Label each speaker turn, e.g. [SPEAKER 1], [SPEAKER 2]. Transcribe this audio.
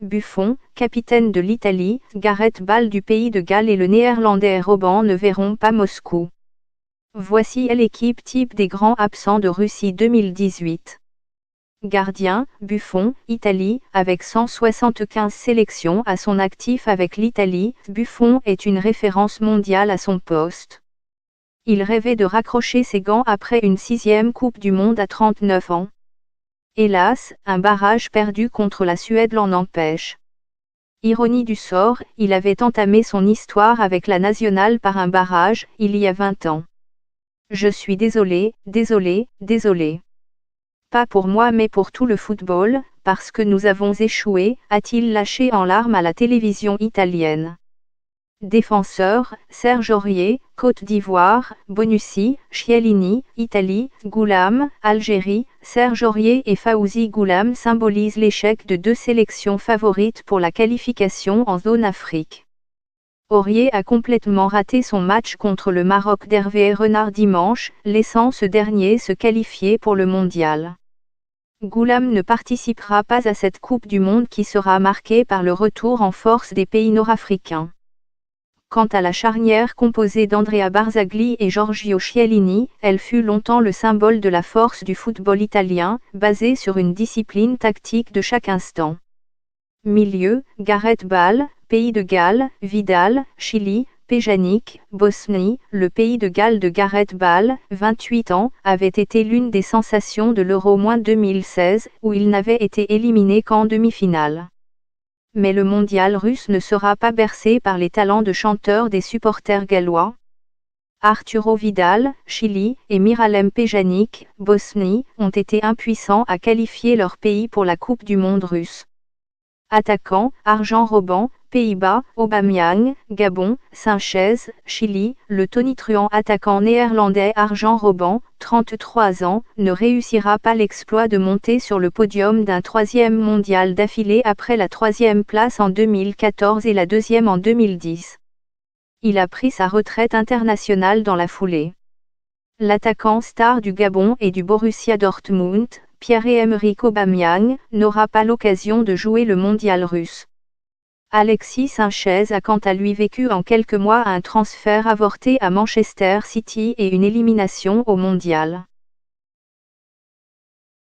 [SPEAKER 1] Buffon, capitaine de l'Italie, Gareth Bale du pays de Galles et le néerlandais Robben ne verront pas Moscou. Voici l'équipe type des grands absents de Russie 2018. Gardien, Buffon, Italie, avec 175 sélections à son actif avec l'Italie, Buffon est une référence mondiale à son poste. Il rêvait de raccrocher ses gants après une 6e Coupe du Monde à 39 ans. Hélas, un barrage perdu contre la Suède l'en empêche. Ironie du sort, il avait entamé son histoire avec la nationale par un barrage, il y a 20 ans. Je suis désolé, désolé, désolé. Pas pour moi mais pour tout le football, parce que nous avons échoué, a-t-il lâché en larmes à la télévision italienne. Défenseurs, Serge Aurier, Côte d'Ivoire, Bonucci, Chiellini, Italie, Goulam, Algérie, Serge Aurier et Fawzi Goulam symbolisent l'échec de 2 sélections favorites pour la qualification en zone Afrique. Aurier a complètement raté son match contre le Maroc d'Hervé Renard dimanche, laissant ce dernier se qualifier pour le mondial. Goulam ne participera pas à cette Coupe du Monde qui sera marquée par le retour en force des pays nord-africains. Quant à la charnière composée d'Andrea Barzagli et Giorgio Chiellini, elle fut longtemps le symbole de la force du football italien, basée sur une discipline tactique de chaque instant. Milieu, Gareth Bale, Pays de Galles, Vidal, Chili, Pjanic, Bosnie, le Pays de Galles de Gareth Bale, 28 ans, avait été l'une des sensations de l'Euro 2016, où il n'avait été éliminé qu'en demi-finale. Mais le mondial russe ne sera pas bercé par les talents de chanteurs des supporters gallois. Arturo Vidal, Chili, et Miralem Pjanic, Bosnie, ont été impuissants à qualifier leur pays pour la Coupe du Monde russe. Attaquants, Arjen Robben, Pays-Bas, Aubameyang, Gabon, Sanchez, Chili, le tonitruant attaquant néerlandais Arjen Robben, 33 ans, ne réussira pas l'exploit de monter sur le podium d'un 3e mondial d'affilée après la 3e place en 2014 et la 2e en 2010. Il a pris sa retraite internationale dans la foulée. L'attaquant star du Gabon et du Borussia Dortmund, Pierre-Emerick Aubameyang, n'aura pas l'occasion de jouer le mondial russe. Alexis Sanchez a quant à lui vécu en quelques mois un transfert avorté à Manchester City et une élimination au mondial.